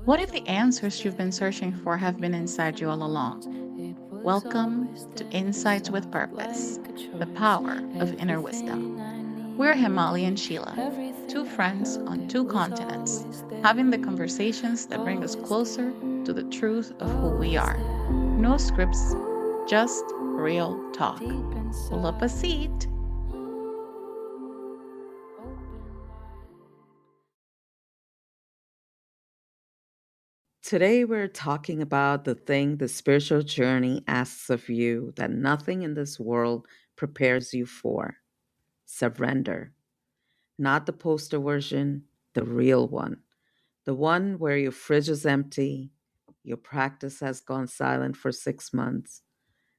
What if the answers you've been searching for have been inside you all along? Welcome to Insights with Purpose, the power of inner wisdom. We're Hemali and Sheila, two friends on two continents, having the conversations that bring us closer to the truth of who we are. No scripts, just real talk. Pull up a seat. Today, we're talking about the thing the spiritual journey asks of you that nothing in this world prepares you for: surrender. Not the poster version, the real one. The one where your fridge is empty, your practice has gone silent for 6 months.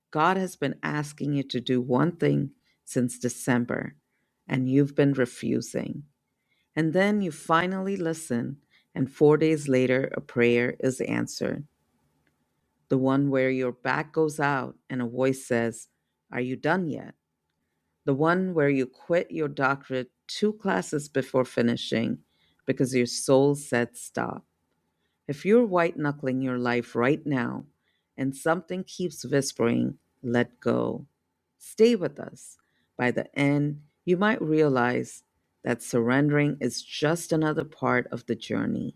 God has been asking you to do one thing since December, and you've been refusing. And then you finally listen, and 4 days later, a prayer is answered. The one where your back goes out and a voice says, "Are you done yet?" The one where you quit your doctorate 2 classes before finishing because your soul said stop. If you're white knuckling your life right now and something keeps whispering, let go, stay with us. By the end, you might realize that surrendering is just another part of the journey,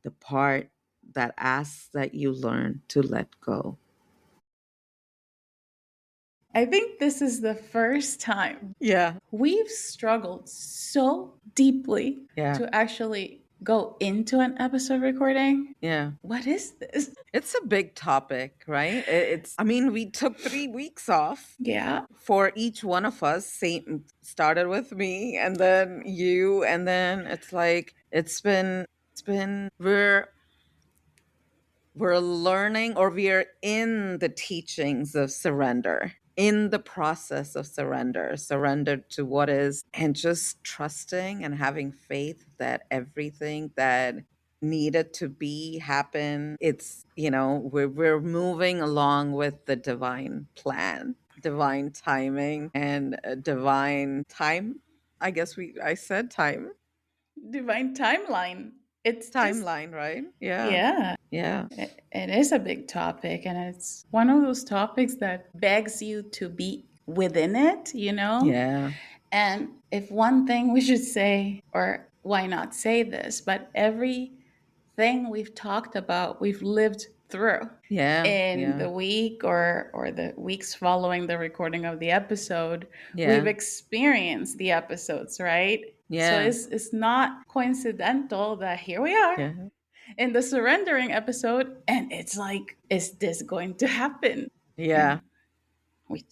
the part that asks that you learn to let go. I think this is the first time Yeah, we've struggled so deeply yeah, to actually go into an episode recording. yeah. What is this? It's a big topic, right? I mean, we took 3 weeks off Yeah. for each one of us. Same started with me and then you, and then it's like, we're learning, or we're in the teachings of surrender, in the process of surrender to what is, and just trusting and having faith that everything that needed to be happen, we're moving along with the divine plan, divine timing, and divine time. I said time. Divine timeline. It's just, Timeline, right? Yeah. yeah, Yeah. it is a big topic. And it's one of those topics that begs you to be within it, you know? Yeah. And if one thing we should say, or why not say this, but everything we've talked about, we've lived through Yeah. in Yeah. the week or the weeks following the recording of the episode. We've Yeah. experienced the episodes, right? So Yeah. it's not coincidental that here we are Yeah. in the surrendering episode, and it's like, is this going to happen? Yeah. And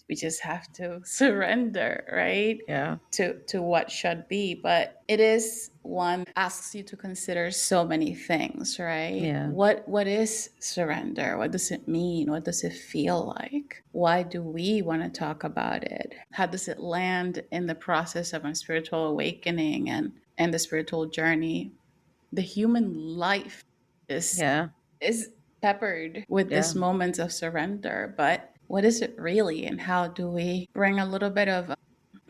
we just have to surrender, right, Yeah. to what should be. But it is one asks you to consider so many things, right? Yeah. What is surrender? What does it mean? What does it feel like? Why do we want to talk about it? How does it land in the process of a spiritual awakening and the spiritual journey? The human life is Yeah. is peppered with Yeah. these moments of surrender, but what is it really, and how do we bring a little bit of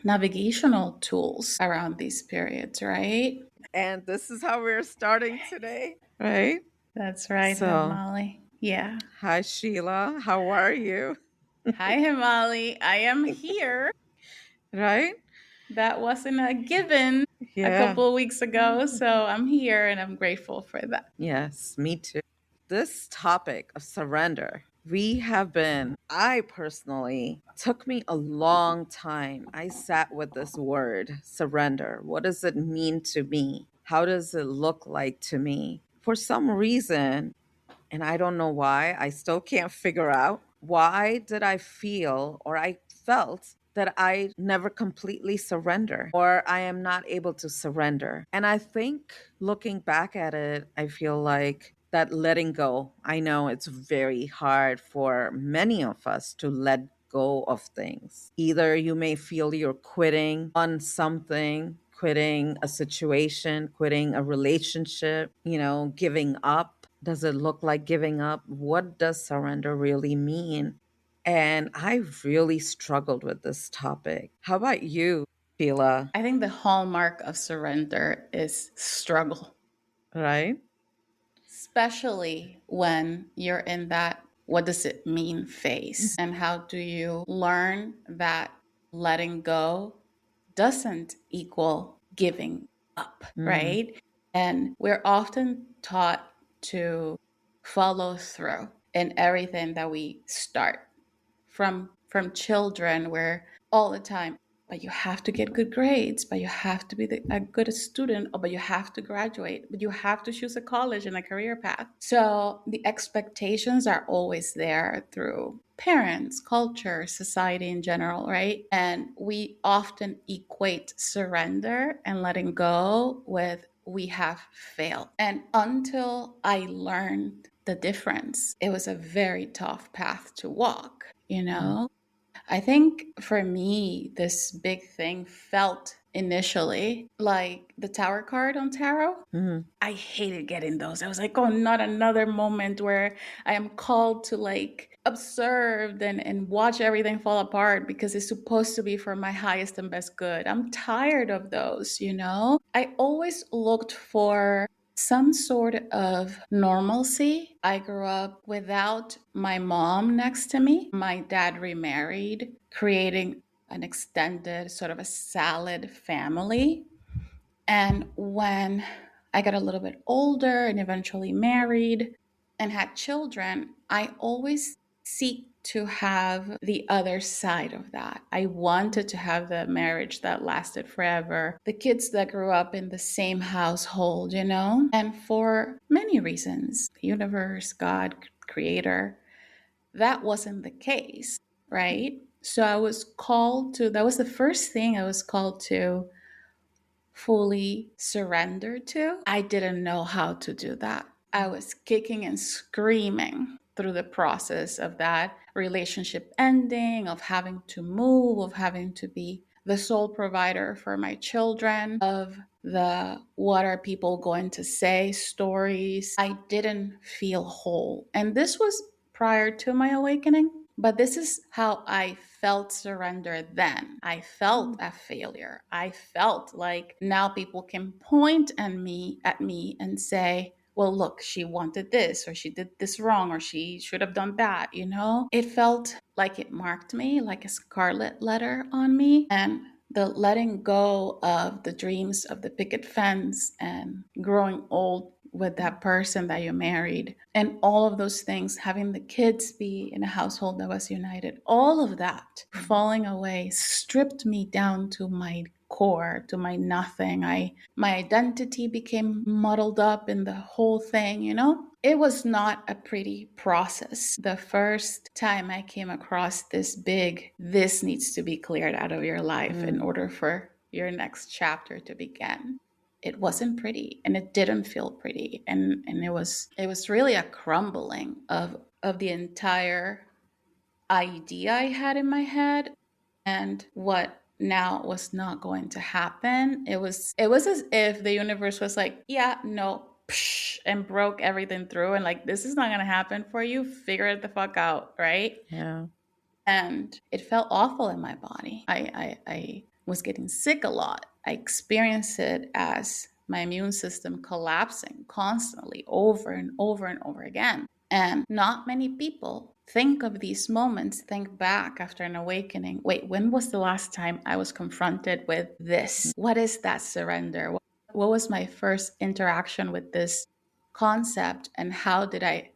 navigational tools around these periods, right? And this is how we're starting today, right? That's right, So, Himali. Yeah. hi, Sheila. How are you? Hi, Himali. I am here. Right? That wasn't a given a Yeah. couple of weeks ago, so I'm here and I'm grateful for that. Yes, me too. This topic of surrender, I personally took me a long time. I sat with this word, surrender. What does it mean to me? How does it look like to me? For some reason, and I don't know why, I still can't figure out why did I feel, or I felt that I never completely surrender, or I am not able to surrender. And I think looking back at it, I feel like that letting go. I know it's very hard for many of us to let go of things. Either you may feel you're quitting on something, quitting a situation, quitting a relationship, giving up. Does it look like giving up? What does surrender really mean? And I really struggled with this topic. How about you, Sheila? I think the hallmark of surrender is struggle. Right? especially when you're in that what does it mean phase, and how do you learn that letting go doesn't equal giving up, Mm, right? And we're often taught to follow through in everything that we start from children, where all the time, but you have to get good grades, but you have to be a good student, or but you have to graduate, but you have to choose a college and a career path. So the expectations are always there through parents, culture, society in general, right? And we often equate surrender and letting go with we have failed. And until I learned the difference, it was a very tough path to walk, you mm, know? I think for me, this big thing felt initially like the Tower card on tarot. mm, I hated getting those. I was like, oh, not another moment where I am called to like observe and watch everything fall apart because it's supposed to be for my highest and best good. I'm tired of those, you know? I always looked for some sort of normalcy. I grew up without my mom next to me. My dad remarried, creating an extended sort of a salad family. And when I got a little bit older and eventually married and had children, I always seek to have the other side of that. I wanted to have the marriage that lasted forever, the kids that grew up in the same household, you know? And for many reasons, the universe, God, creator, that wasn't the case, right? So I was called to, that was the first thing I was called to fully surrender to. I didn't know how to do that. I was kicking and screaming through the process of that relationship ending, of having to move, of having to be the sole provider for my children, of the what are people going to say stories. I didn't feel whole. And this was prior to my awakening. But this is how I felt surrender then. I felt a failure. I felt like now people can point at me and say, well, look, she wanted this, or she did this wrong, or she should have done that, you know? It felt like it marked me, like a scarlet letter on me. And the letting go of the dreams of the picket fence and growing old with that person that you married and all of those things, having the kids be in a household that was united, all of that falling away stripped me down to my core, to my nothing. My identity became muddled up in the whole thing, you know? It was not a pretty process. The first time I came across this big, this needs to be cleared out of your life in mm, order for your next chapter to begin, it wasn't pretty and it didn't feel pretty, and it was really a crumbling of the entire idea I had in my head and what now was not going to happen. It was as if the universe was like, yeah, no, psh, and broke everything through and like, this is not going to happen for you, figure it the fuck out, right? yeah. And it felt awful in my body. I was getting sick a lot. I experienced it as my immune system collapsing constantly over and over and over again. And not many people think of these moments, think back after an awakening. Wait, when was the last time I was confronted with this? What is that surrender? What was my first interaction with this concept? And how did I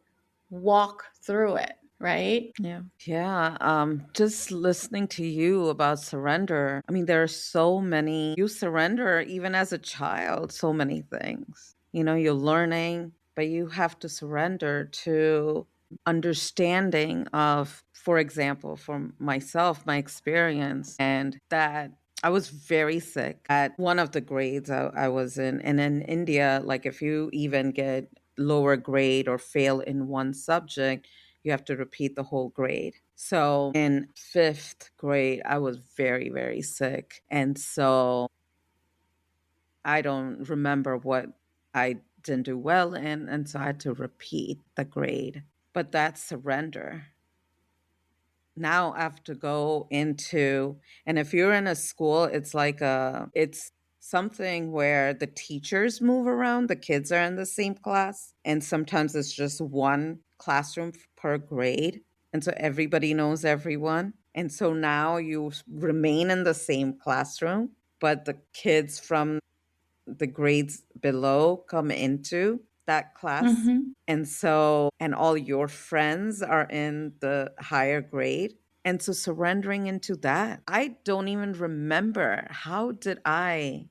walk through it? Right? Yeah. Yeah. Just listening to you about surrender. I mean, there are so many, you surrender even as a child, so many things. You're learning, but you have to surrender to understanding of, for example, for myself, my experience, and that I was very sick at one of the grades I was in. And in India, like if you even get lower grade or fail in one subject, you have to repeat the whole grade. So in fifth grade, I was very, very sick. And so I don't remember what I didn't do well in. And so I had to repeat the grade. But that's surrender. Now I have to go into, and if you're in a school, it's like it's something where the teachers move around, the kids are in the same class, and sometimes it's just one classroom per grade. And so everybody knows everyone. And so now you remain in the same classroom, but the kids from the grades below come into that class. Mm-hmm. And so, and all your friends are in the higher grade. And so surrendering into that, I don't even remember how did I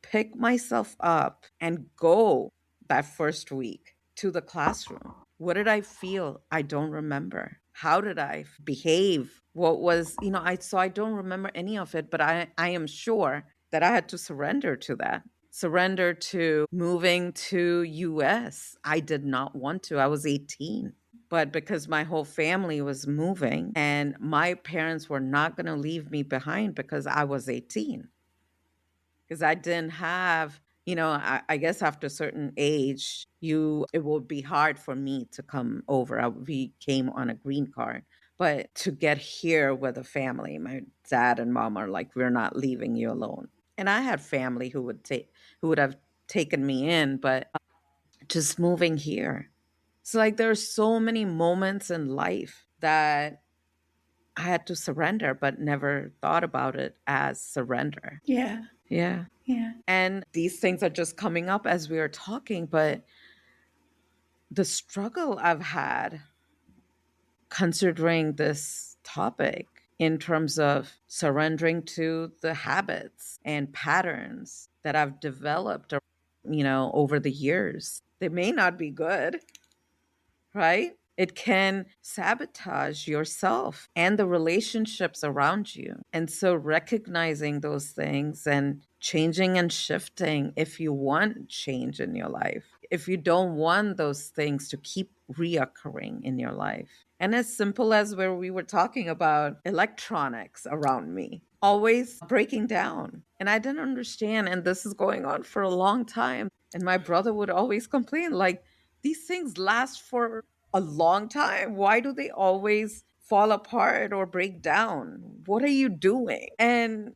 pick myself up and go that first week to the classroom. What did I feel? I don't remember. How did I behave? What was, I don't remember any of it, but I am sure that I had to surrender to that. Surrender to moving to US. I did not want to. I was 18. But because my whole family was moving and my parents were not going to leave me behind because I was 18, because I didn't have, I guess after a certain age, it would be hard for me to come over. We came on a green card, but to get here with a family, my dad and mom are like, we're not leaving you alone. And I had family who would have taken me in, but just moving here. So like there's so many moments in life that I had to surrender, but never thought about it as surrender. Yeah. Yeah. Yeah. And these things are just coming up as we are talking, but the struggle I've had considering this topic in terms of surrendering to the habits and patterns that I've developed, over the years. They may not be good, right? It can sabotage yourself and the relationships around you. And so recognizing those things and changing and shifting if you want change in your life, if you don't want those things to keep reoccurring in your life. And as simple as where we were talking about electronics around me, always breaking down. And I didn't understand. And this is going on for a long time. And my brother would always complain, like, these things last for a long time. Why do they always fall apart or break down? What are you doing? And,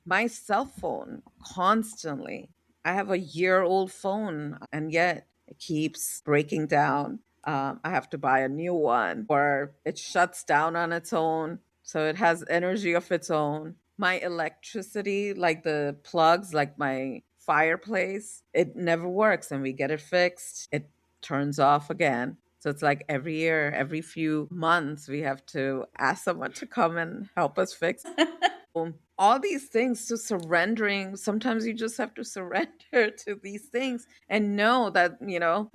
my cell phone constantly, I have a year-old phone and yet it keeps breaking down. I have to buy a new one or it shuts down on its own. So it has energy of its own. My electricity, like the plugs, like my fireplace, it never works and we get it fixed. It turns off again. So it's like every year, every few months, we have to ask someone to come and help us fix all these things. To surrendering, sometimes you just have to surrender to these things and know that,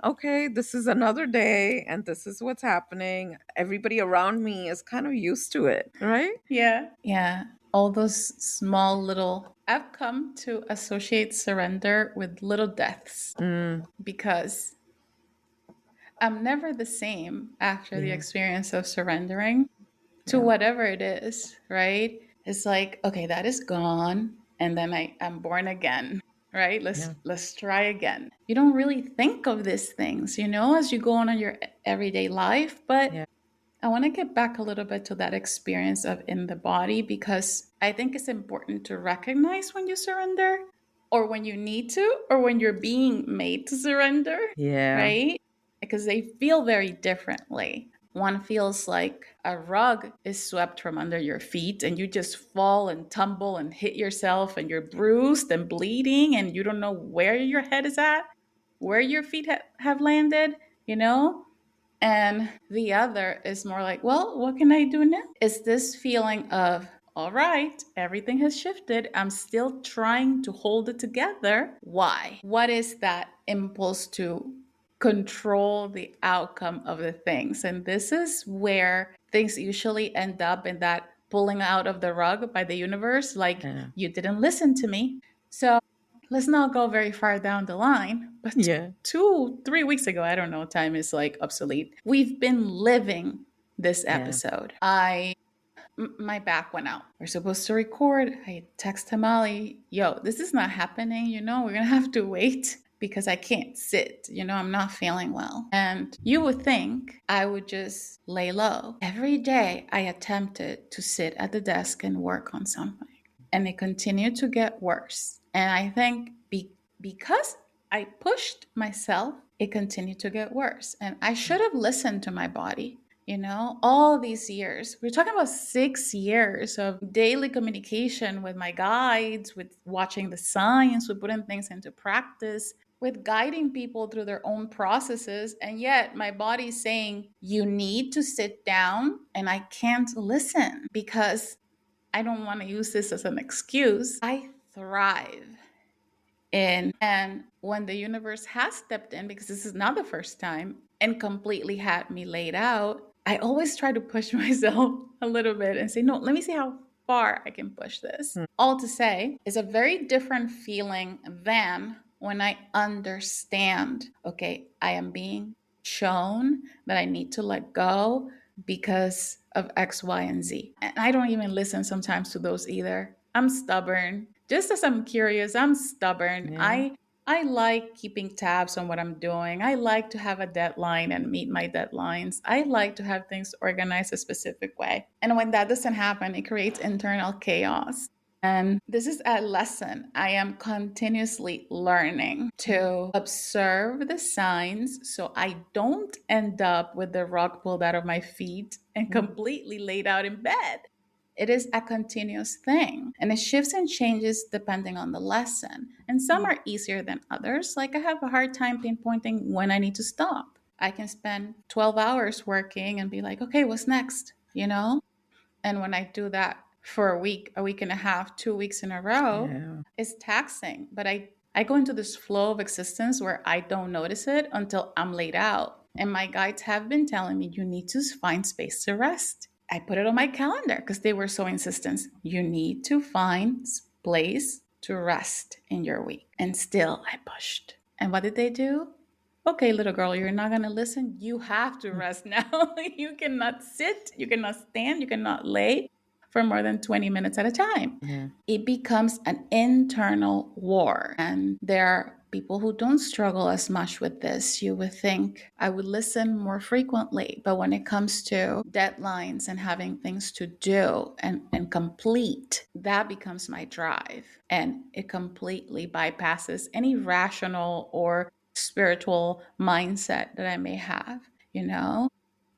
okay, this is another day and this is what's happening. Everybody around me is kind of used to it, right? Yeah. Yeah. All those small little, I've come to associate surrender with little deaths because I'm never the same after the Yeah. experience of surrendering to Yeah. whatever it is, right? It's like, okay, that is gone. And then I'm born again, right? Yeah. Let's try again. You don't really think of these things, as you go on your everyday life. But Yeah. I want to get back a little bit to that experience of in the body because I think it's important to recognize when you surrender or when you need to or when you're being made to surrender, Yeah. right? Because they feel very differently. One feels like a rug is swept from under your feet and you just fall and tumble and hit yourself and you're bruised and bleeding and you don't know where your head is at, where your feet have landed, you know? And the other is more like, well, what can I do now? It's this feeling of, all right, everything has shifted. I'm still trying to hold it together. Why? What is that impulse to control the outcome of the things? And this is where things usually end up in that pulling out of the rug by the universe, like, Yeah. you didn't listen to me. So let's not go very far down the line, but Yeah. 3 weeks ago, I don't know, time is like obsolete. We've been living this Yeah. episode. My back went out. We're supposed to record. I text Hemali, yo, this is not happening. We're going to have to wait because I can't sit. I'm not feeling well. And you would think I would just lay low. Every day I attempted to sit at the desk and work on something. And it continued to get worse. And I think because I pushed myself, it continued to get worse. And I should have listened to my body. All these years, we're talking about 6 years of daily communication with my guides, with watching the science, with putting things into practice, with guiding people through their own processes. And yet my body's saying, you need to sit down. And I can't listen because I don't want to use this as an excuse. I thrive and when the universe has stepped in, because this is not the first time, and completely had me laid out, I always try to push myself a little bit and say, no, let me see how far I can push this. All to say, it's a very different feeling than when I understand, okay, I am being shown that I need to let go because of X, Y, and Z. And I don't even listen sometimes to those either. I'm stubborn. Just as I'm curious, I'm stubborn. Yeah. I like keeping tabs on what I'm doing. I like to have a deadline and meet my deadlines. I like to have things organized a specific way. And when that doesn't happen, it creates internal chaos. And this is a lesson I am continuously learning to observe the signs so I don't end up with the rug pulled out of my feet and completely laid out in bed. It is a continuous thing and it shifts and changes depending on the lesson. And some are easier than others. Like I have a hard time pinpointing when I need to stop. I can spend 12 hours working and be like, okay, what's next? And when I do that for a week and a half, 2 weeks in a row, Yeah. it's taxing. But I go into this flow of existence where I don't notice it until I'm laid out. And my guides have been telling me you need to find space to rest. I put it on my calendar because they were so insistent. You need to find place to rest in your week. And still I pushed. And what did they do? Okay, little girl, you're not going to listen. You have to rest now. You cannot sit, you cannot stand, you cannot lay for more than 20 minutes at a time. Yeah. It becomes an internal war. And there are people who don't struggle as much with this. You would think I would listen more frequently. But when it comes to deadlines and having things to do and complete, that becomes my drive. And it completely bypasses any rational or spiritual mindset that I may have, you know?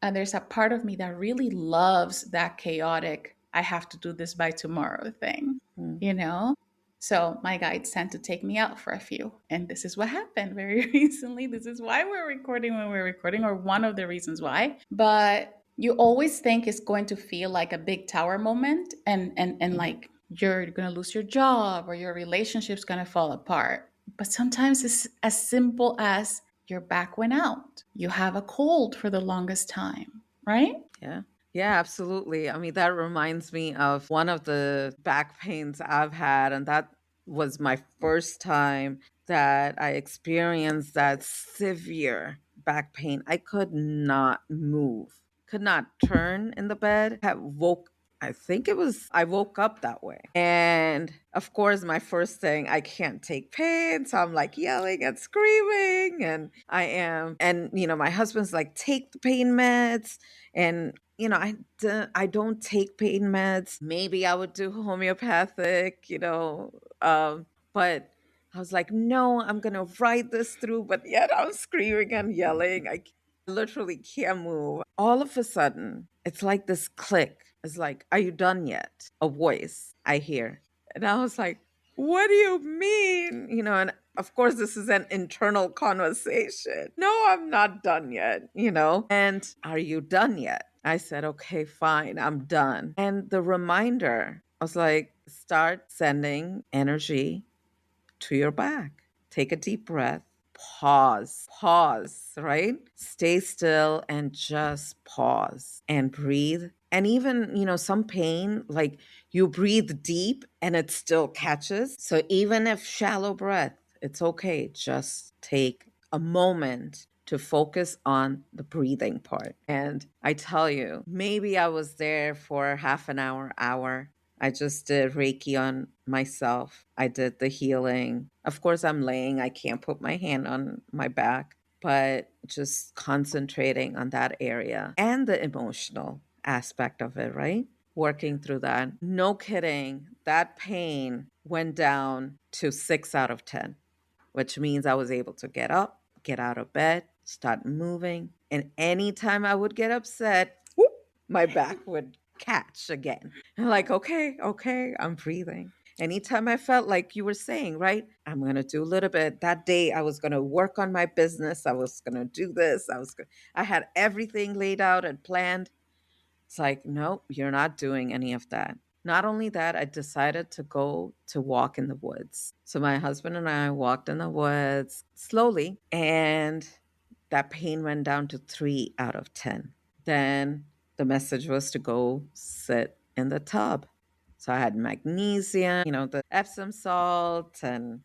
And there's a part of me that really loves that chaotic, I have to do this by tomorrow thing, you know? So my guides tend to take me out for a few. And this is what happened very recently. This is why we're recording when we're recording, or one of the reasons why. But you always think it's going to feel like a big tower moment and like you're going to lose your job or your relationship's going to fall apart. But sometimes it's as simple as your back went out. You have a cold for the longest time, right? Yeah. Yeah, absolutely. I mean, that reminds me of one of the back pains I've had, and that was my first time that I experienced that severe back pain. I could not move, could not turn in the bed. I think I woke up that way. And of course, my first thing, I can't take pain. So I'm like yelling and screaming. And my husband's like, take the pain meds. And I don't take pain meds. Maybe I would do homeopathic, but I was like, no, I'm going to ride this through. But yet I'm screaming and yelling. I literally can't move. All of a sudden, it's like this click. It's like, are you done yet? A voice I hear. And I was like, what do you mean? And of course, this is an internal conversation. No, I'm not done yet, And are you done yet? I said, okay, fine, I'm done. And the reminder, I was like, start sending energy to your back. Take a deep breath. Pause, right? Stay still and just pause and breathe. And even, some pain, like you breathe deep and it still catches. So even if shallow breath, it's okay. Just take a moment to focus on the breathing part. And I tell you, maybe I was there for half an hour. I just did Reiki on myself. I did the healing. Of course, I'm laying. I can't put my hand on my back, but just concentrating on that area and the emotional aspect of it, right? Working through that. No kidding. that pain went down to 6 out of 10, which means I was able to get up, get out of bed, start moving. And anytime I would get upset, whoop, my back would catch again. And like, okay, okay, I'm breathing. Anytime I felt like you were saying, right, I'm going to do a little bit. That day I was going to work on my business. I was going to do this. I had everything laid out and planned. It's like, nope, you're not doing any of that. Not only that, I decided to go to walk in the woods. So my husband and I walked in the woods slowly, and that pain went down to 3 out of 10. Then the message was to go sit in the tub. So I had magnesium, the Epsom salt and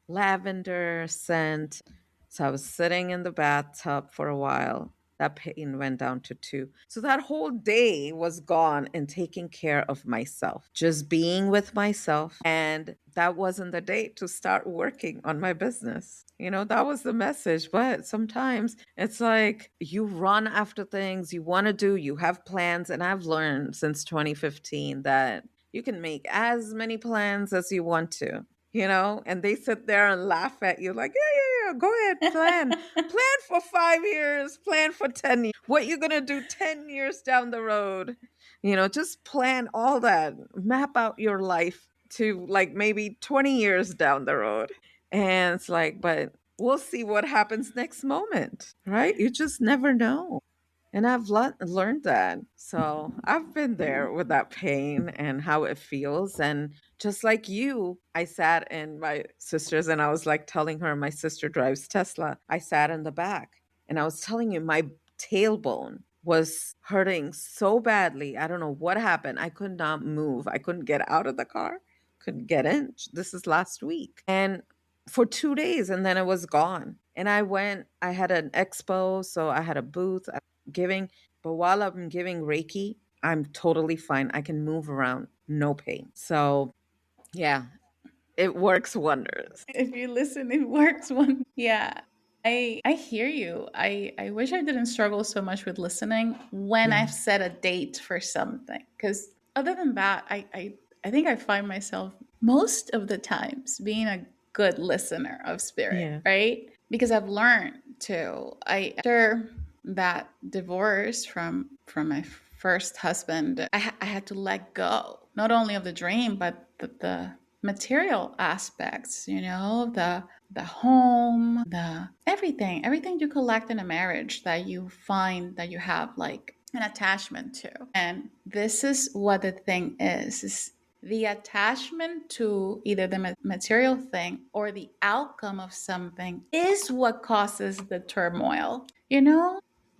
lavender scent. So I was sitting in the bathtub for a while. That pain went down to 2. So that whole day was gone in taking care of myself, just being with myself. And that wasn't the day to start working on my business. That was the message. But sometimes it's like you run after things you want to do, you have plans. And I've learned since 2015 that you can make as many plans as you want to, and they sit there and laugh at you like, yeah, yeah, yeah, go ahead, plan for 5 years, plan for 10 years, what you're going to do 10 years down the road, just plan all that, map out your life to like maybe 20 years down the road. And it's like, but we'll see what happens next moment, right? You just never know. And I've learned that. So I've been there with that pain and how it feels. And just like you, I sat in my sister's and I was like telling her, my sister drives Tesla. I sat in the back and I was telling you, my tailbone was hurting so badly. I don't know what happened. I could not move. I couldn't get out of the car, couldn't get in. This is last week. And for 2 days, and then it was gone. And I had an expo, so I had a booth giving, but while I'm giving Reiki, I'm totally fine. I can move around, no pain. So, yeah, it works wonders. If you listen, it works one. Yeah. I hear you. I wish I didn't struggle so much with listening when Yeah. I've set a date for something. Because other than that, I think I find myself most of the times being a good listener of spirit, Yeah. right? Because I've learned to. After that divorce from my first husband, I had to let go not only of the dream but the material aspects, the home, the everything you collect in a marriage that you find that you have like an attachment to. And this is what the thing is the attachment to either the material thing or the outcome of something is what causes the turmoil.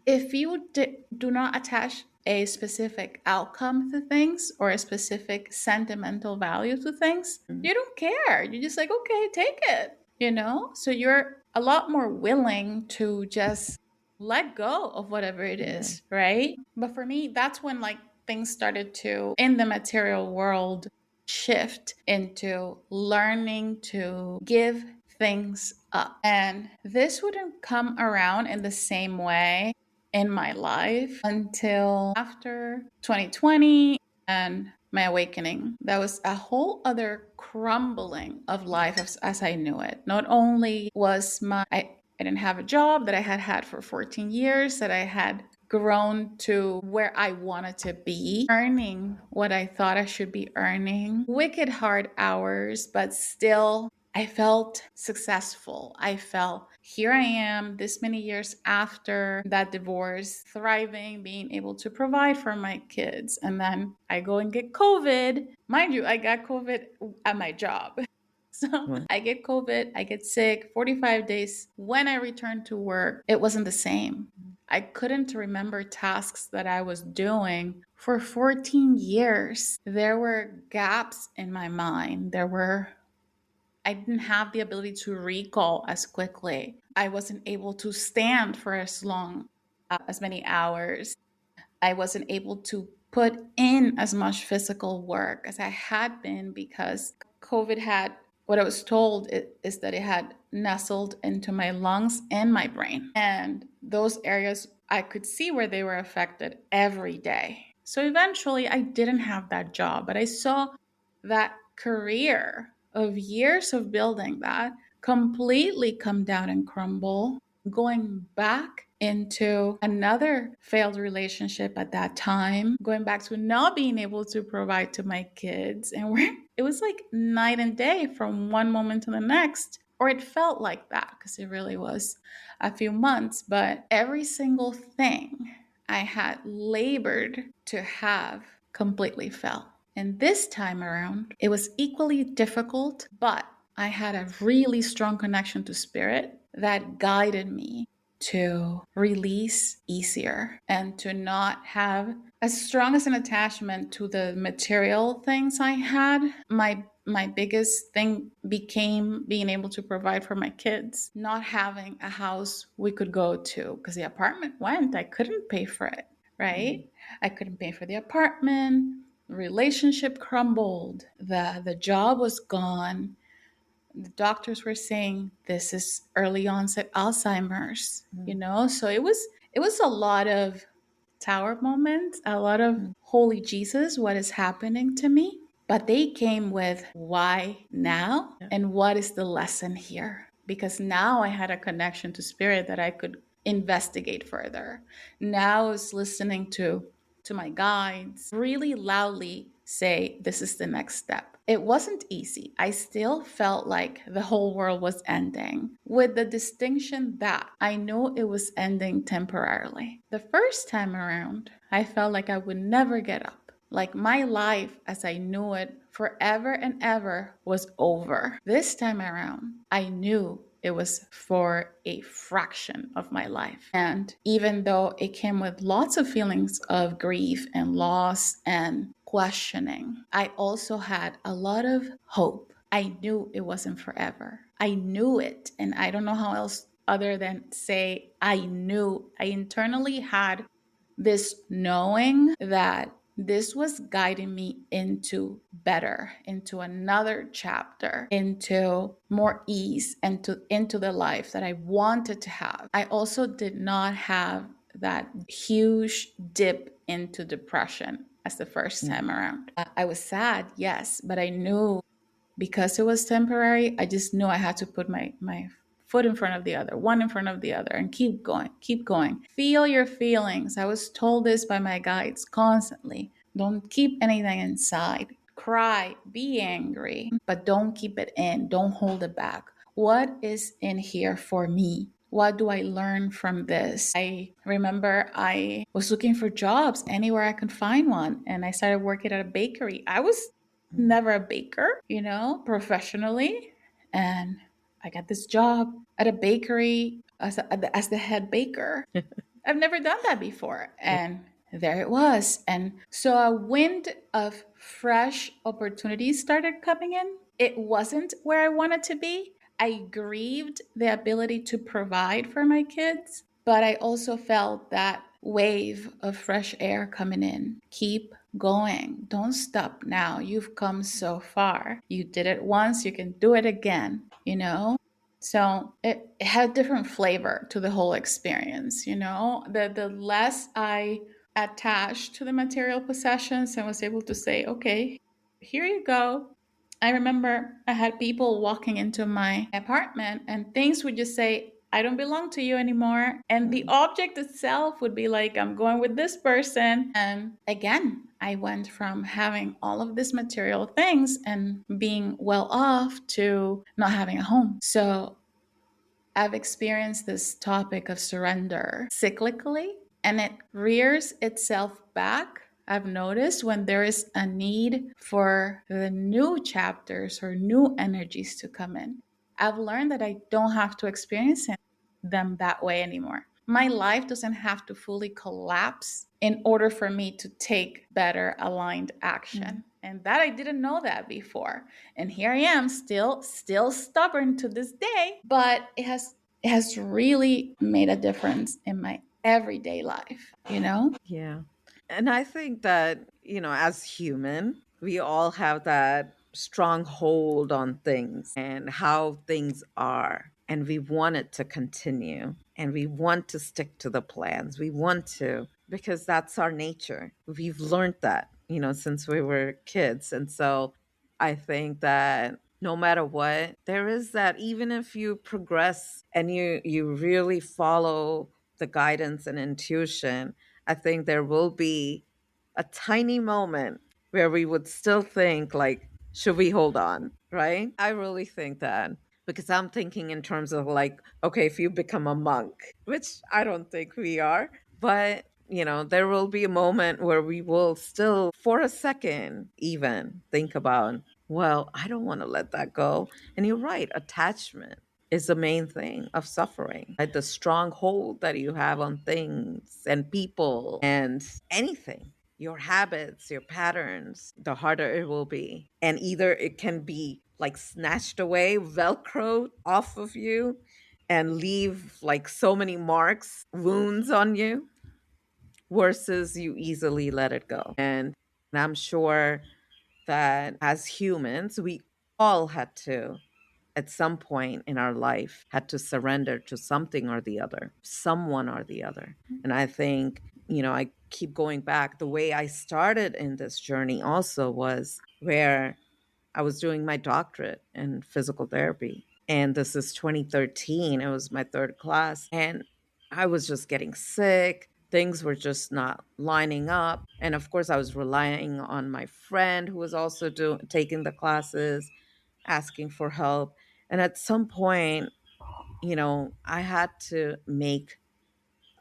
If you do not attach a specific outcome to things or a specific sentimental value to things, you don't care. You're just like, okay, take it, So you're a lot more willing to just let go of whatever it is, right? But for me, that's when like things started to, in the material world, shift into learning to give things up. And this wouldn't come around in the same way in my life until after 2020 and my awakening. That was a whole other crumbling of life as I knew it. Not only was I didn't have a job that I had had for 14 years, that I had grown to where I wanted to be, earning what I thought I should be earning, wicked hard hours, but still I felt successful. I felt here I am this many years after that divorce, thriving, being able to provide for my kids. And then I go and get COVID. Mind you, I got COVID at my job. So I get COVID, I get sick, 45 days. When I returned to work, it wasn't the same. I couldn't remember tasks that I was doing for 14 years. There were gaps in my mind. I didn't have the ability to recall as quickly. I wasn't able to stand for as long, as many hours. I wasn't able to put in as much physical work as I had been because COVID had, what I was told is that it had nestled into my lungs and my brain. And those areas, I could see where they were affected every day. So eventually I didn't have that job, but I saw that career of years of building that completely come down and crumble, going back into another failed relationship at that time, going back to not being able to provide to my kids. And it was like night and day from one moment to the next. Or it felt like that because it really was a few months. But every single thing I had labored to have completely fell. And this time around, it was equally difficult, but I had a really strong connection to spirit that guided me to release easier and to not have as strong as an attachment to the material things I had. My biggest thing became being able to provide for my kids, not having a house we could go to because the apartment went. I couldn't pay for it, right? I couldn't pay for the apartment. The relationship crumbled. The job was gone. The doctors were saying this is early onset Alzheimer's, so it was a lot of tower moments, a lot of holy Jesus, what is happening to me? But they came with why now and what is the lesson here? Because now I had a connection to spirit that I could investigate further. Now I was listening to my guides really loudly say, this is the next step. It wasn't easy. I still felt like the whole world was ending, with the distinction that I knew it was ending temporarily. The first time around, I felt like I would never get up. Like my life as I knew it forever and ever was over. This time around, I knew it was for a fraction of my life. And even though it came with lots of feelings of grief and loss and questioning, I also had a lot of hope. I knew it wasn't forever. I knew it. And I don't know how else other than say, I knew. I internally had this knowing that this was guiding me into better, into another chapter, into more ease, and into the life that I wanted to have. I also did not have that huge dip into depression as the first time around. I was sad, yes, but I knew because it was temporary, I just knew I had to put my foot in front of the other, one in front of the other, and keep going, keep going. Feel your feelings. I was told this by my guides constantly. Don't keep anything inside. Cry, be angry, but don't keep it in. Don't hold it back. What is in here for me? What do I learn from this? I remember I was looking for jobs anywhere I could find one, and I started working at a bakery. I was never a baker, professionally. And I got this job at a bakery as the head baker. I've never done that before. And there it was. And so a wind of fresh opportunities started coming in. It wasn't where I wanted to be. I grieved the ability to provide for my kids, but I also felt that wave of fresh air coming in. Keep going. Don't stop now. You've come so far. You did it once, you can do it again. So it had a different flavor to the whole experience. The less I attached to the material possessions and was able to say, okay, here you go. I remember I had people walking into my apartment and things would just say, I don't belong to you anymore. And the object itself would be like, I'm going with this person. And again, I went from having all of these material things and being well off to not having a home. So I've experienced this topic of surrender cyclically, and it rears itself back. I've noticed when there is a need for the new chapters or new energies to come in. I've learned that I don't have to experience them that way anymore. My life doesn't have to fully collapse in order for me to take better aligned action. And that I didn't know that before. And here I am still stubborn to this day, but it has really made a difference in my everyday life. Yeah. And I think that, as human, we all have that strong hold on things and how things are. And we want it to continue. And we want to stick to the plans. We want to, because that's our nature. We've learned that, since we were kids. And so I think that no matter what, there is that even if you progress and you really follow the guidance and intuition, I think there will be a tiny moment where we would still think like, should we hold on, right? I really think that because I'm thinking in terms of like, okay, if you become a monk, which I don't think we are, but there will be a moment where we will still, for a second, even think about, well, I don't want to let that go. And you're right, attachment is the main thing of suffering, right? The strong hold that you have on things and people and anything, your habits, your patterns, the harder it will be. And either it can be like snatched away, Velcro off of you, and leave like so many marks, wounds on you, versus you easily let it go. And I'm sure that as humans, we all had to, at some point in our life, had to surrender to something or the other, someone or the other. And I think, I keep going back. The way I started in this journey also was where I was doing my doctorate in physical therapy. And this is 2013. It was my third class. And I was just getting sick. Things were just not lining up. And of course, I was relying on my friend who was also taking the classes, asking for help. And at some point, I had to make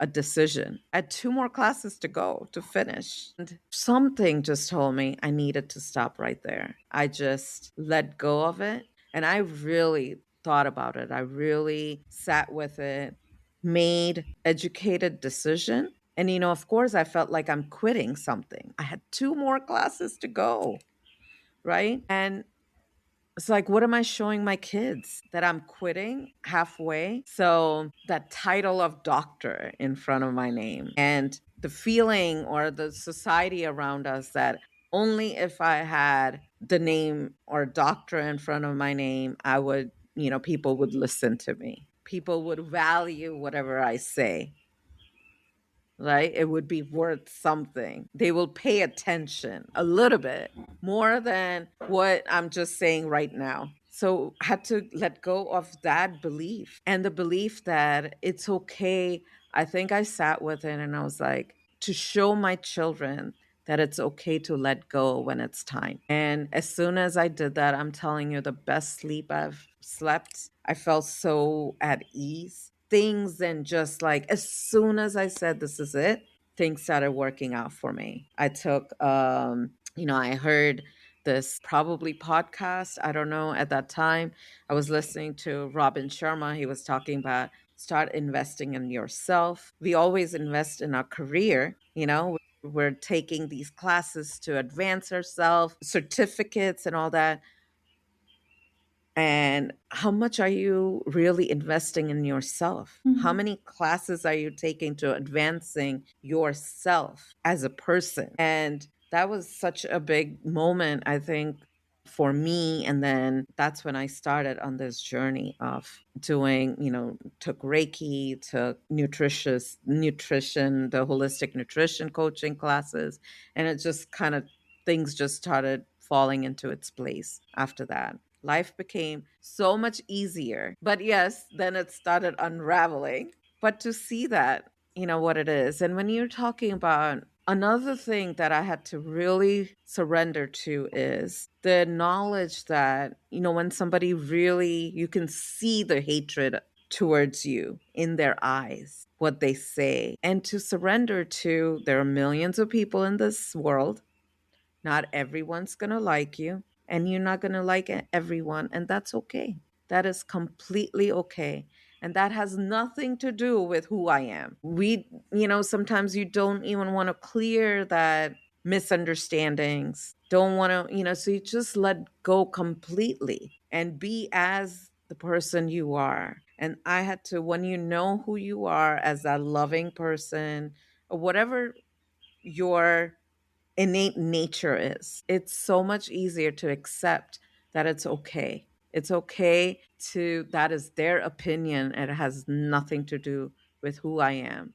a decision. I had two more classes to go to finish. And something just told me I needed to stop right there. I just let go of it. And I really thought about it. I really sat with it, made educated decision. And of course I felt like I'm quitting something. I had two more classes to go, right? And it's like, what am I showing my kids? That I'm quitting halfway? So that title of doctor in front of my name and the feeling or the society around us that only if I had the name or doctor in front of my name, I would, people would listen to me. People would value whatever I say, right? It would be worth something. They will pay attention a little bit more than what I'm just saying right now. So I had to let go of that belief and the belief that it's okay. I think I sat with it and I was like, to show my children that it's okay to let go when it's time. And as soon as I did that, I'm telling you, the best sleep I've slept. I felt so at ease. Things and just like as soon as I said this is it, things started working out for me. I took I heard this probably podcast. I don't know. At that time, I was listening to Robin Sharma. He was talking about start investing in yourself. We always invest in our career, we're taking these classes to advance ourselves, certificates and all that. And how much are you really investing in yourself? How Mhm. many classes are you taking to advancing yourself as a person? And that was such a big moment, I think, for me. And then that's when I started on this journey of doing, took Reiki, took nutrition, the holistic nutrition coaching classes. And it just kind of, things just started falling into its place after that. Life became so much easier. But yes, then it started unraveling. But to see that, what it is. And when you're talking about another thing that I had to really surrender to is the knowledge that, when somebody really, you can see the hatred towards you in their eyes, what they say, and to surrender to there are millions of people in this world. Not everyone's going to like you, and you're not going to like everyone, and that's okay. That is completely okay. And that has nothing to do with who I am. Sometimes you don't even want to clear that misunderstandings, don't want to, so you just let go completely and be as the person you are. And I had to, when you know who you are as that loving person, or whatever your innate nature is. It's so much easier to accept that it's okay. It's okay to, that is their opinion. It has nothing to do with who I am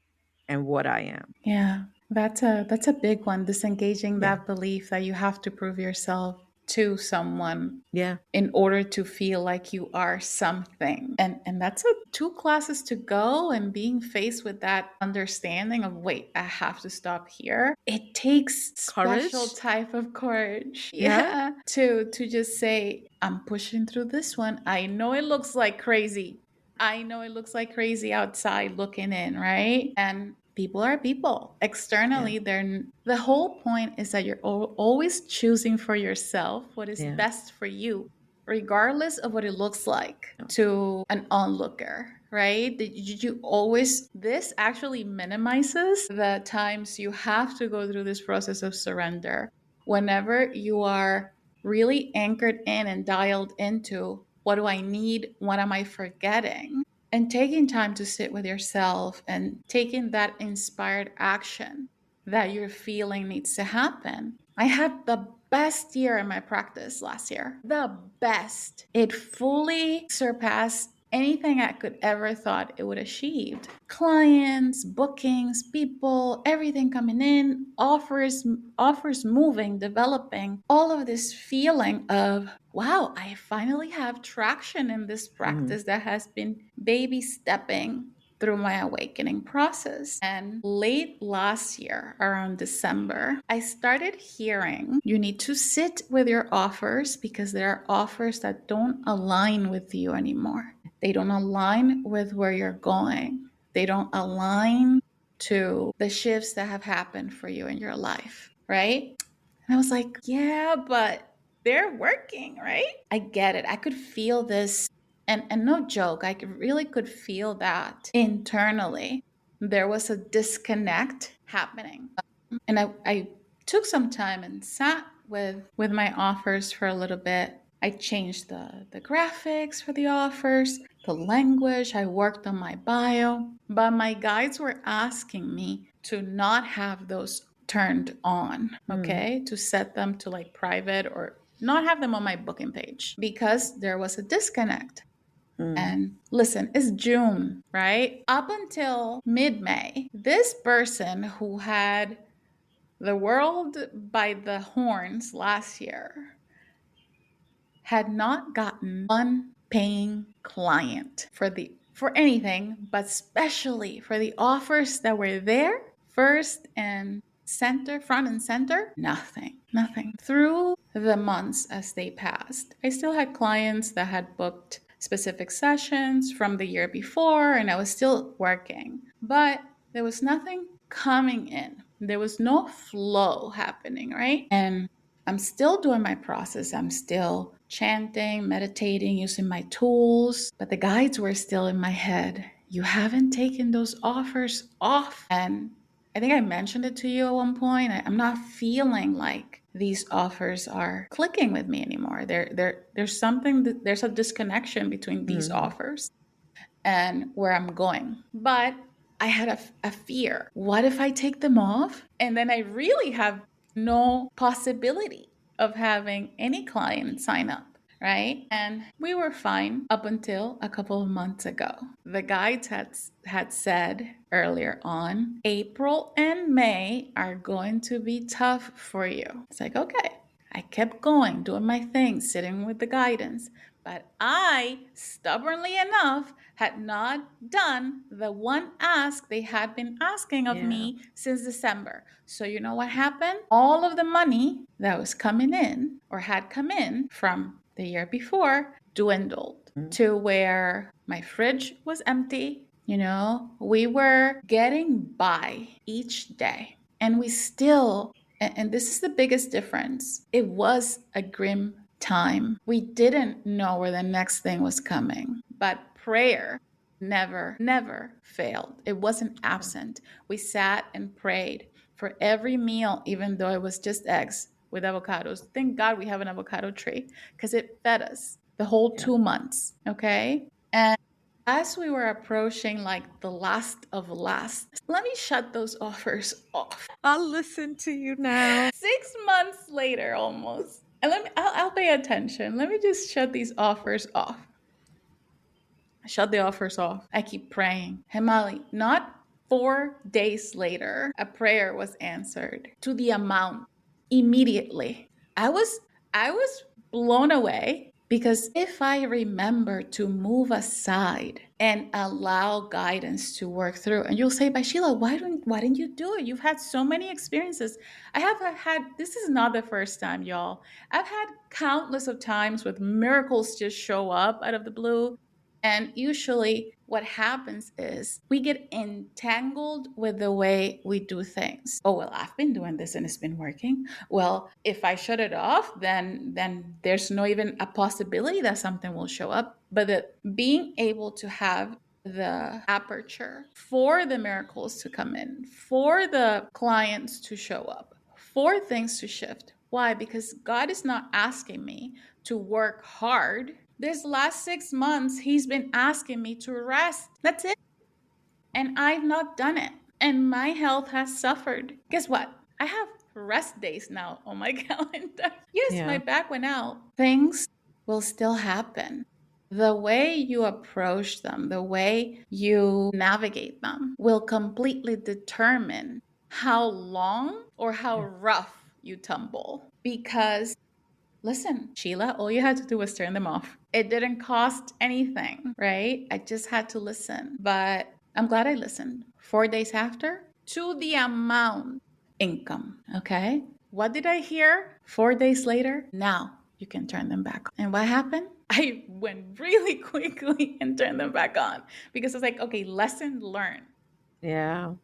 and what I am. Yeah, that's a big one. Disengaging Yeah. that belief that you have to prove yourself. to someone Yeah. in order to feel like you are something. And that's a 2 classes to go, and being faced with that understanding of, wait, I have to stop here. It takes special Courage. type of courage. Yeah. Yeah. To just say, I'm pushing through this one. I know it looks like crazy. I know it looks like crazy outside looking in, right? And people are people. Yeah. Externally, the whole point is that you're always choosing for yourself what is Yeah. best for you, regardless of what it looks like Yeah. to an onlooker, right? You always, this actually minimizes the times you have to go through this process of surrender. Whenever you are really anchored in and dialed into, what do I need? What am I forgetting? And taking time to sit with yourself and taking that inspired action that you're feeling needs to happen. I had the best year in my practice last year. The best. It fully surpassed anything I could ever thought it would achieve. Clients, bookings, people, everything coming in, offers moving, developing, all of this feeling of, wow, I finally have traction in this Mm. practice that has been baby stepping through my awakening process. And late last year, around December, I started hearing you need to sit with your offers because there are offers that don't align with you anymore. They don't align with where you're going. They don't align to the shifts that have happened for you in your life, right? And I was like, yeah, but they're working, right? I get it. I could feel this. And no joke, really could feel that internally. There was a disconnect happening. And I took some time and sat with my offers for a little bit. I changed the graphics for the offers, the language. I worked on my bio. But my guides were asking me to not have those turned on, Mm. okay? To set them to like private or not have them on my booking page because there was a disconnect. Mm. And listen, it's June, right? Up until mid May, this person who had the world by the horns last year had not gotten one paying client for anything, but especially for the offers that were there first and center, front and center, nothing. Through the months as they passed, I still had clients that had booked specific sessions from the year before, and I was still working, but there was nothing coming in. There was no flow happening, right? And I'm still doing my process. I'm still chanting, meditating, using my tools, but the guides were still in my head. You haven't taken those offers off. And I think I mentioned it to you at one point. I'm not feeling like these offers are clicking with me anymore. There's something, there's a disconnection between these Mm. offers and where I'm going. But I had a fear. What if I take them off and then I really have no possibility of having any client sign up? Right? And we were fine up until a couple of months ago. The guides had said earlier on, April and May are going to be tough for you. It's like, okay. I kept going, doing my thing, sitting with the guidance. But I, stubbornly enough, had not done the one ask they had been asking of Yeah. me since December. So, you know what happened? All of the money that was coming in or had come in from the year before dwindled Mm. to where my fridge was empty. You know, we were getting by each day. And we still, and this is the biggest difference, it was a grim time. We didn't know where the next thing was coming, but prayer never failed. It wasn't absent. We sat and prayed for every meal, even though it was just eggs with avocados. Thank God we have an avocado tree because it fed us the whole Yeah. 2 months. Okay. And as we were approaching like the last of last, let me shut those offers off. I'll listen to you now. 6 months later, almost. And I'll pay attention. Let me just shut these offers off. I shut the offers off. I keep praying. Hemali, not 4 days later, a prayer was answered to the amount immediately. I was I was blown away because if I remember to move aside and allow guidance to work through, and you'll say, "But Sheila, why didn't you do it? You've had so many experiences." I have had, this is not the first time, y'all. I've had countless of times with miracles just show up out of the blue. And usually, what happens is we get entangled with the way we do things. Oh, well, I've been doing this and it's been working. Well, if I shut it off, then there's no even a possibility that something will show up. But being able to have the aperture for the miracles to come in, for the clients to show up, for things to shift. Why? Because God is not asking me to work hard. This last 6 months, He's been asking me to rest. That's it. And I've not done it. And my health has suffered. Guess what? I have rest days now on my calendar. Yes, my Yeah. back went out. Things will still happen. The way you approach them, the way you navigate them will completely determine how long or how Yeah. rough you tumble. Because listen, Sheila, all you had to do was turn them off. It didn't cost anything, right? I just had to listen. But I'm glad I listened. 4 days after, to the amount income, okay? What did I hear 4 days later? Now you can turn them back on. And what happened? I went really quickly and turned them back on because it's like, okay, lesson learned. Yeah.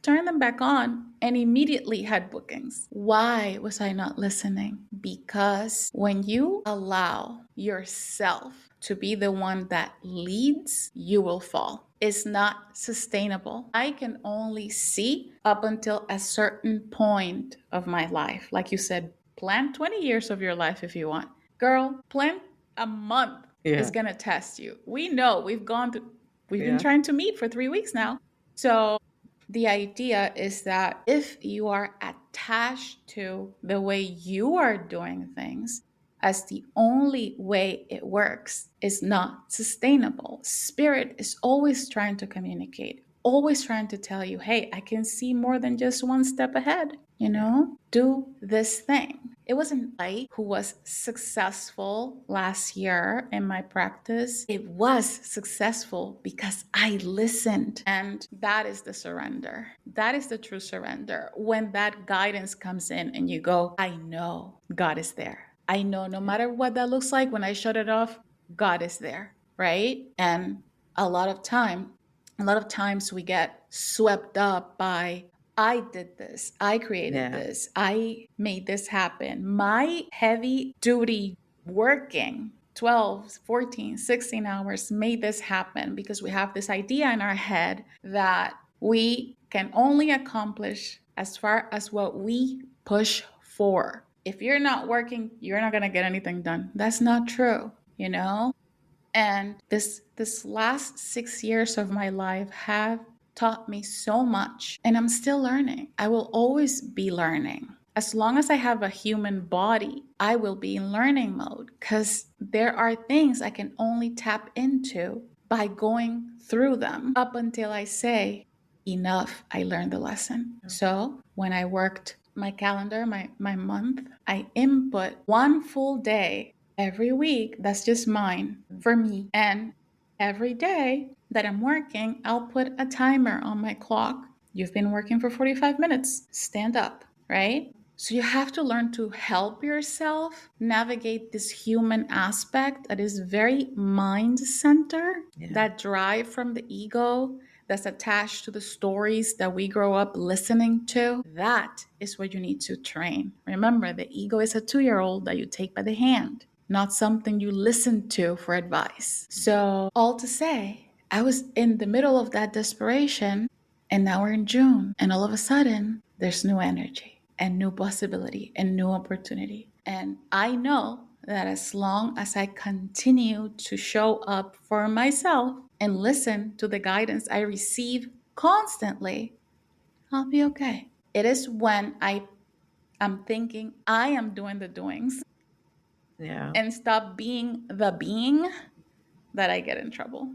Turned them back on and immediately had bookings. Why was I not listening? Because when you allow yourself to be the one that leads, you will fall. It's not sustainable. I can only see up until a certain point of my life. Like you said, plan 20 years of your life if you want. Girl, plan a month is Yeah. going to test you. We know we've been Yeah. trying to meet for 3 weeks now. So the idea is that if you are attached to the way you are doing things as the only way it works, is not sustainable. Spirit is always trying to communicate, always trying to tell you, hey, I can see more than just one step ahead. Yeah. Do this thing. It wasn't I who was successful last year in my practice. It was successful because I listened. And that is the surrender. That is the true surrender. When that guidance comes in and you go, I know God is there. I know no matter what that looks like, when I shut it off, God is there, right? And a lot of times we get swept up by, I did this, I created Yeah. this, I made this happen. My heavy duty working 12, 14, 16 hours made this happen because we have this idea in our head that we can only accomplish as far as what we push for. If you're not working, you're not going to get anything done. That's not true, you know? And this last 6 years of my life have taught me so much, and I'm still learning. I will always be learning. As long as I have a human body, I will be in learning mode because there are things I can only tap into by going through them up until I say, enough, I learned the lesson. So when I worked my calendar, my month, I input one full day every week. That's just mine for me. And every day that I'm working, I'll put a timer on my clock. You've been working for 45 minutes. Stand up, right? So you have to learn to help yourself navigate this human aspect that is very mind center, Yeah. that drive from the ego that's attached to the stories that we grow up listening to. That is what you need to train. Remember, the ego is a 2-year-old that you take by the hand, not something you listen to for advice. So, all to say, I was in the middle of that desperation, and now we're in June, and all of a sudden, there's new energy and new possibility and new opportunity. And I know that as long as I continue to show up for myself and listen to the guidance I receive constantly, I'll be okay. It is when I'm thinking I am doing the doings Yeah. and stop being the being that I get in trouble.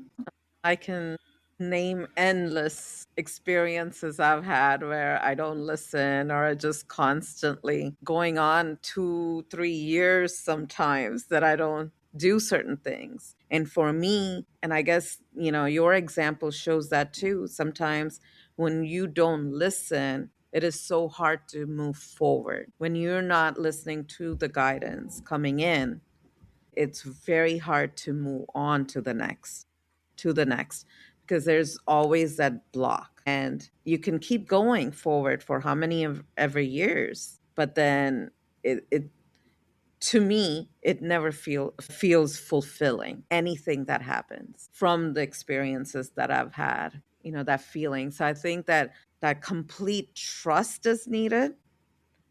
I can. name endless experiences I've had where I don't listen or are just constantly going on 2, 3 years sometimes that I don't do certain things. And for me, and I guess, your example shows that too. Sometimes when you don't listen, it is so hard to move forward. When you're not listening to the guidance coming in, it's very hard to move on to the next because there's always that block, and you can keep going forward for how many of ever years, but then it to me it never feels fulfilling, anything that happens from the experiences that I've had, that feeling. So I think that complete trust is needed,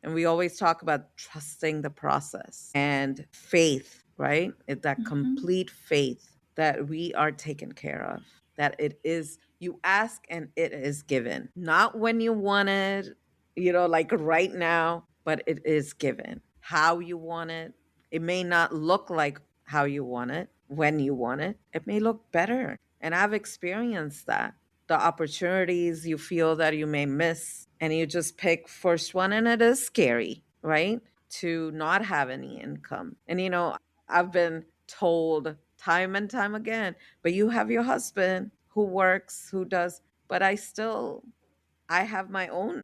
and we always talk about trusting the process and faith, right? That Mhm. complete faith that we are taken care of, that it is, you ask and it is given. Not when you want it, like right now, but it is given. How you want it. It may not look like how you want it when you want it. It may look better. And I've experienced that, the opportunities you feel that you may miss, and you just pick first one, and it is scary, right, to not have any income. And I've been told time and time again, but you have your husband who works, who does, but I have my own,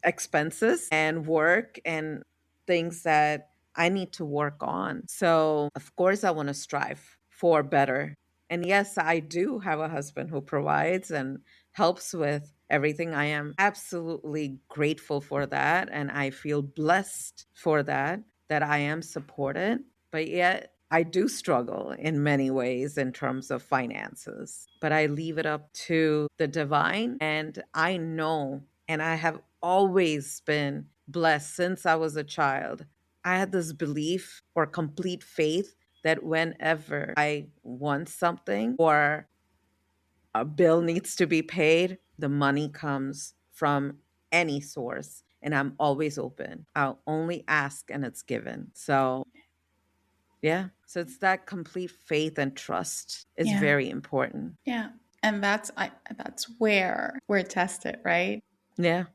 expenses and work and things that I need to work on. So, of course, I want to strive for better. And yes, I do have a husband who provides and helps with everything. I am absolutely grateful for that. And I feel blessed for that I am supported. But yet, I do struggle in many ways in terms of finances, but I leave it up to the divine. And I know, and I have always been blessed since I was a child. I had this belief or complete faith that whenever I want something or a bill needs to be paid, the money comes from any source. And I'm always open. I'll only ask and it's given. So yeah. So it's that complete faith and trust is Yeah. very important. Yeah. And that's where we're tested, right? Yeah.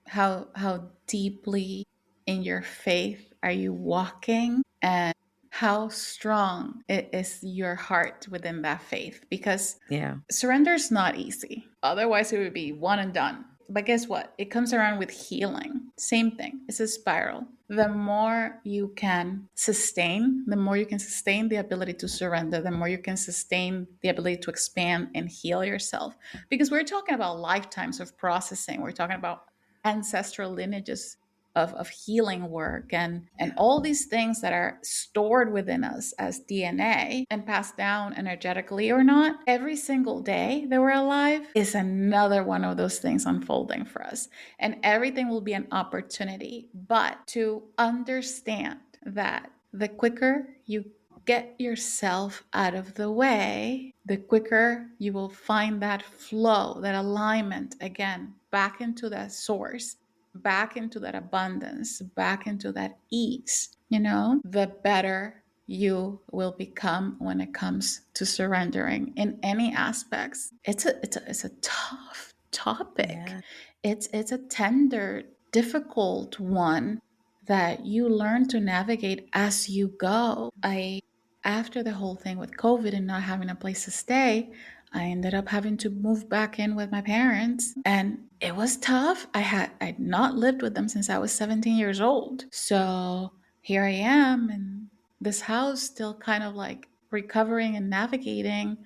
How deeply in your faith are you walking, and how strong is your heart within that faith? Because Yeah. surrender is not easy. Otherwise, it would be one and done. But guess what? It comes around with healing. Same thing. It's a spiral. The more you can sustain, the more you can sustain the ability to surrender, the more you can sustain the ability to expand and heal yourself. Because we're talking about lifetimes of processing. We're talking about ancestral lineages of healing work and all these things that are stored within us as DNA and passed down energetically or not. Every single day that we're alive is another one of those things unfolding for us. And everything will be an opportunity. But to understand that the quicker you get yourself out of the way, the quicker you will find that flow, that alignment again, back into that source, back into that abundance, back into that ease, the better you will become when it comes to surrendering in any aspects. It's a tough topic. Yeah. It's a tender, difficult one that you learn to navigate as you go. I After the whole thing with COVID and not having a place to stay, I ended up having to move back in with my parents, and it was tough. I'd not lived with them since I was 17 years old. So here I am in this house, still kind of like recovering and navigating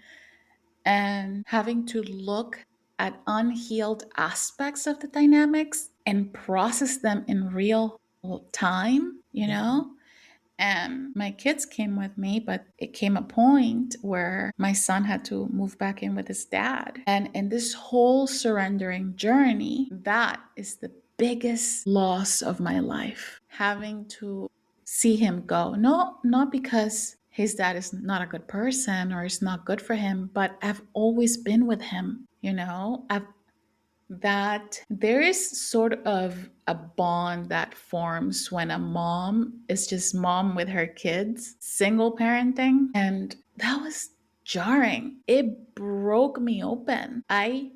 and having to look at unhealed aspects of the dynamics and process them in real time, Yeah. and my kids came with me, but it came a point where my son had to move back in with his dad. And in this whole surrendering journey, that is the biggest loss of my life. Having to see him go. No, not because his dad is not a good person or is not good for him, but I've always been with him. I've that there is sort of a bond that forms when a mom is just mom with her kids, single parenting. And that was jarring. It broke me open. I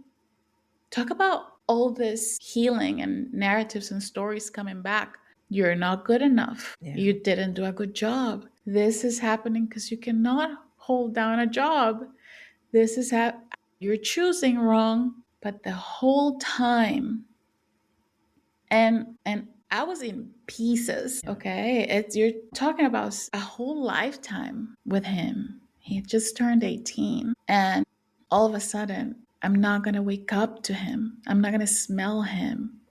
talk about all this healing and narratives and stories coming back. You're not good enough. Yeah. You didn't do a good job. This is happening because you cannot hold down a job. This is you're choosing wrong. But the whole time, and I was in pieces. Yeah. Okay, it's you're talking about a whole lifetime with him. He just turned 18, and all of a sudden, I'm not gonna wake up to him. I'm not gonna smell him.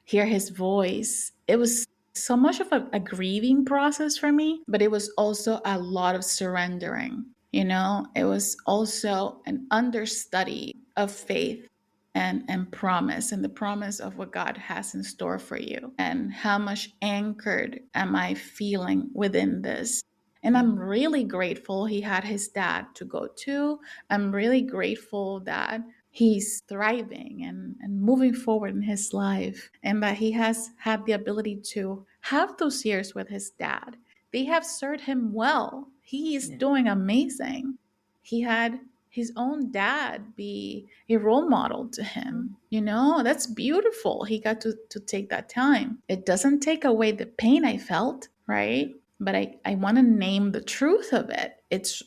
Hear his voice. It was so much of a grieving process for me, but it was also a lot of surrendering. It was also an understudy of faith and promise, and the promise of what God has in store for you, and how much anchored am I feeling within this. And I'm really grateful he had his dad to go to. I'm really grateful that he's thriving and moving forward in his life, and that he has had the ability to have those years with his dad. They have served him well. He is Yeah. doing amazing. He had his own dad be a role model to him. That's beautiful. He got to take that time. It doesn't take away the pain I felt, right? But I want to name the truth of it.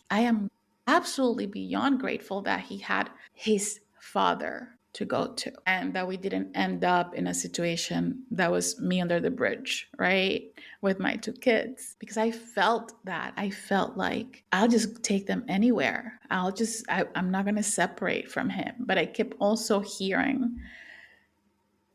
I am absolutely beyond grateful that he had his father to go to, and that we didn't end up in a situation that was me under the bridge, right? With my two kids, because I felt that. I felt like I'll just take them anywhere. I'm not going to separate from him. But I kept also hearing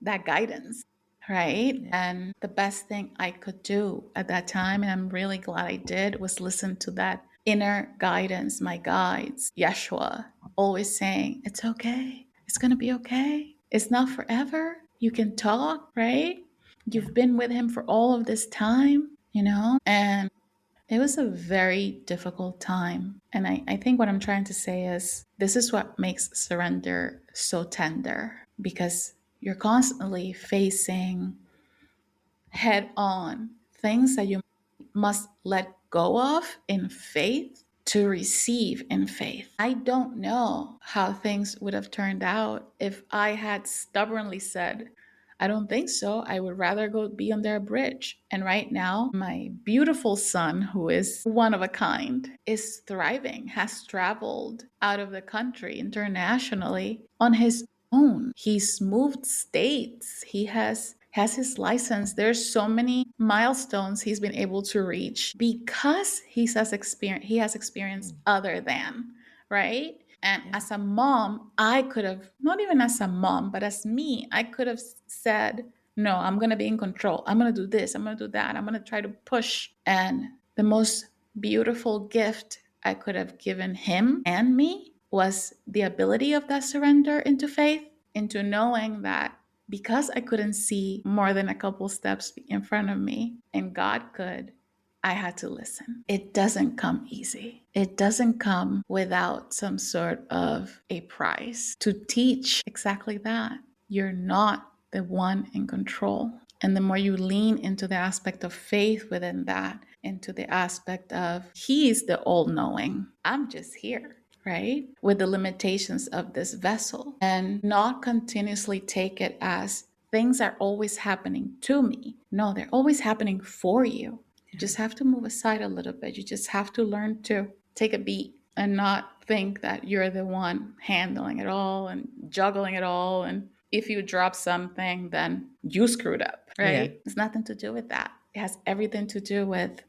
that guidance, right? Yeah. And the best thing I could do at that time, and I'm really glad I did, was listen to that inner guidance, my guides, Yeshua, always saying, it's okay. It's going to be okay. It's not forever. You can talk, right? Yeah. You've been with him for all of this time, and it was a very difficult time. And I think what I'm trying to say is this is what makes surrender so tender, because you're constantly facing head on things that you must let go of in faith to receive in faith. I don't know how things would have turned out if I had stubbornly said, I don't think so. I would rather go be under a bridge. And right now, my beautiful son, who is one of a kind, is thriving, has traveled out of the country internationally on his own. He's moved states. He has his license. There's so many milestones he's been able to reach because he has experience other than, right? And Yeah. as a mom, I could have, not even as a mom, but as me, I could have said, no, I'm going to be in control. I'm going to do this. I'm going to do that. I'm going to try to push. And the most beautiful gift I could have given him and me was the ability of that surrender into faith, into knowing that because I couldn't see more than a couple steps in front of me and God could, I had to listen. It doesn't come easy. It doesn't come without some sort of a price to teach exactly that. You're not the one in control. And the more you lean into the aspect of faith within that, into the aspect of He's the all knowing, I'm just here, right? With the limitations of this vessel, and not continuously take it as things are always happening to me. No, they're always happening for you. You just have to move aside a little bit. You just have to learn to take a beat and not think that you're the one handling it all and juggling it all. And if you drop something, then you screwed up, right? Yeah. It's nothing to do with that. It has everything to do with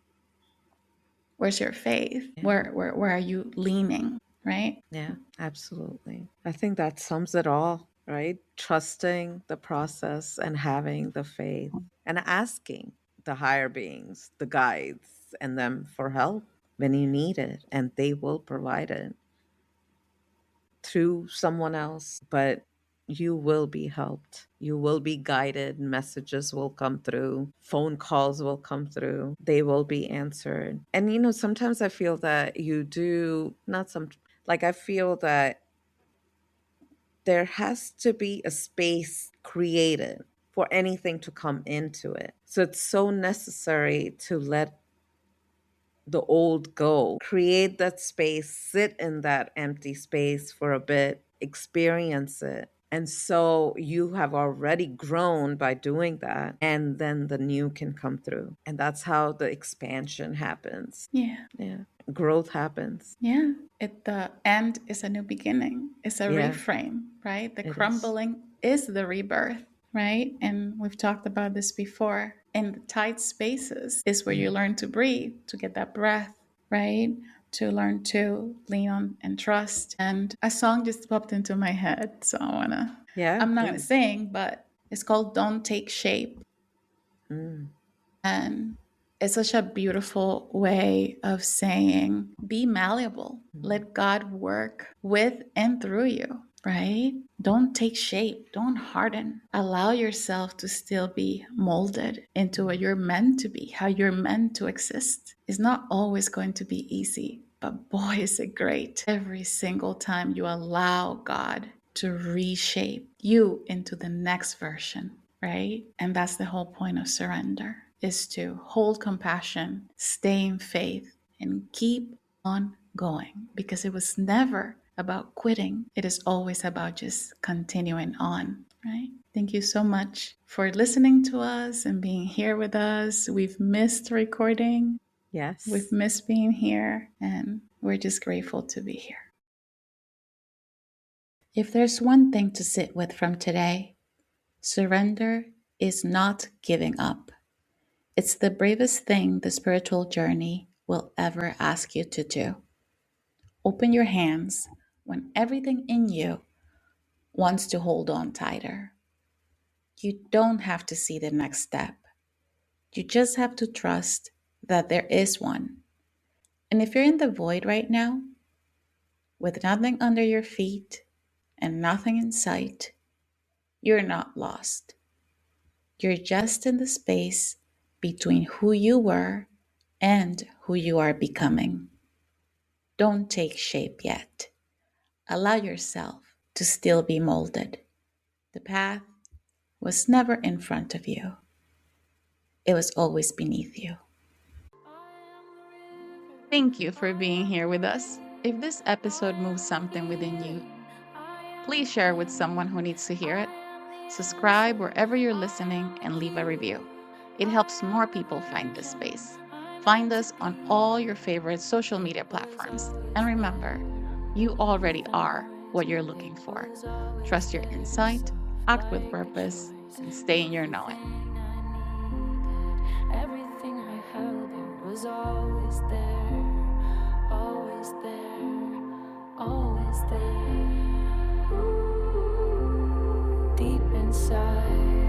where's your faith? Yeah. Where are you leaning, right? Yeah, absolutely. I think that sums it all, right? Trusting the process and having the faith and asking the higher beings, the guides, and them for help when you need it, and they will provide it through someone else, but you will be helped. You will be guided. Messages will come through. Phone calls will come through. They will be answered. And, sometimes I feel that you do, not some, like, I feel that there has to be a space created for anything to come into it. So it's so necessary to let the old go. Create that space, sit in that empty space for a bit, experience it. And so you have already grown by doing that. And then the new can come through. And that's how the expansion happens. Yeah. Yeah. Growth happens. Yeah. The end is a new beginning. It's a Yeah. reframe, right? The It is. crumbling is the rebirth, right? And we've talked about this before. In the tight spaces is where you learn to breathe, to get that breath, right? To learn to lean on and trust. And a song just popped into my head. So Yeah, I'm not gonna please. sing, but it's called Don't Take Shape. Mm. And it's such a beautiful way of saying, be malleable. Let God work with and through you, right? Don't take shape. Don't harden. Allow yourself to still be molded into what you're meant to be, how you're meant to exist. It's not always going to be easy, but boy, is it great every single time you allow God to reshape you into the next version, right? And that's the whole point of surrender, is to hold compassion, stay in faith, and keep on going, because it was never about quitting. It is always about just continuing on, right? Thank you so much for listening to us and being here with us. We've missed recording. Yes. We've missed being here, and we're just grateful to be here. If there's one thing to sit with from today, surrender is not giving up. It's the bravest thing the spiritual journey will ever ask you to do. Open your hands when everything in you wants to hold on tighter. You don't have to see the next step. You just have to trust that there is one. And if you're in the void right now, with nothing under your feet and nothing in sight, you're not lost. You're just in the space between who you were and who you are becoming. Don't take shape yet. Allow yourself to still be molded. The path was never in front of you. It was always beneath you. Thank you for being here with us. If this episode moves something within you, please share with someone who needs to hear it. Subscribe wherever you're listening and leave a review. It helps more people find this space. Find us on all your favorite social media platforms. And remember, you already are what you're looking for. Trust your insight, act with purpose, and stay in your knowing. Everything I held, it was always there, always there, always there. Deep inside.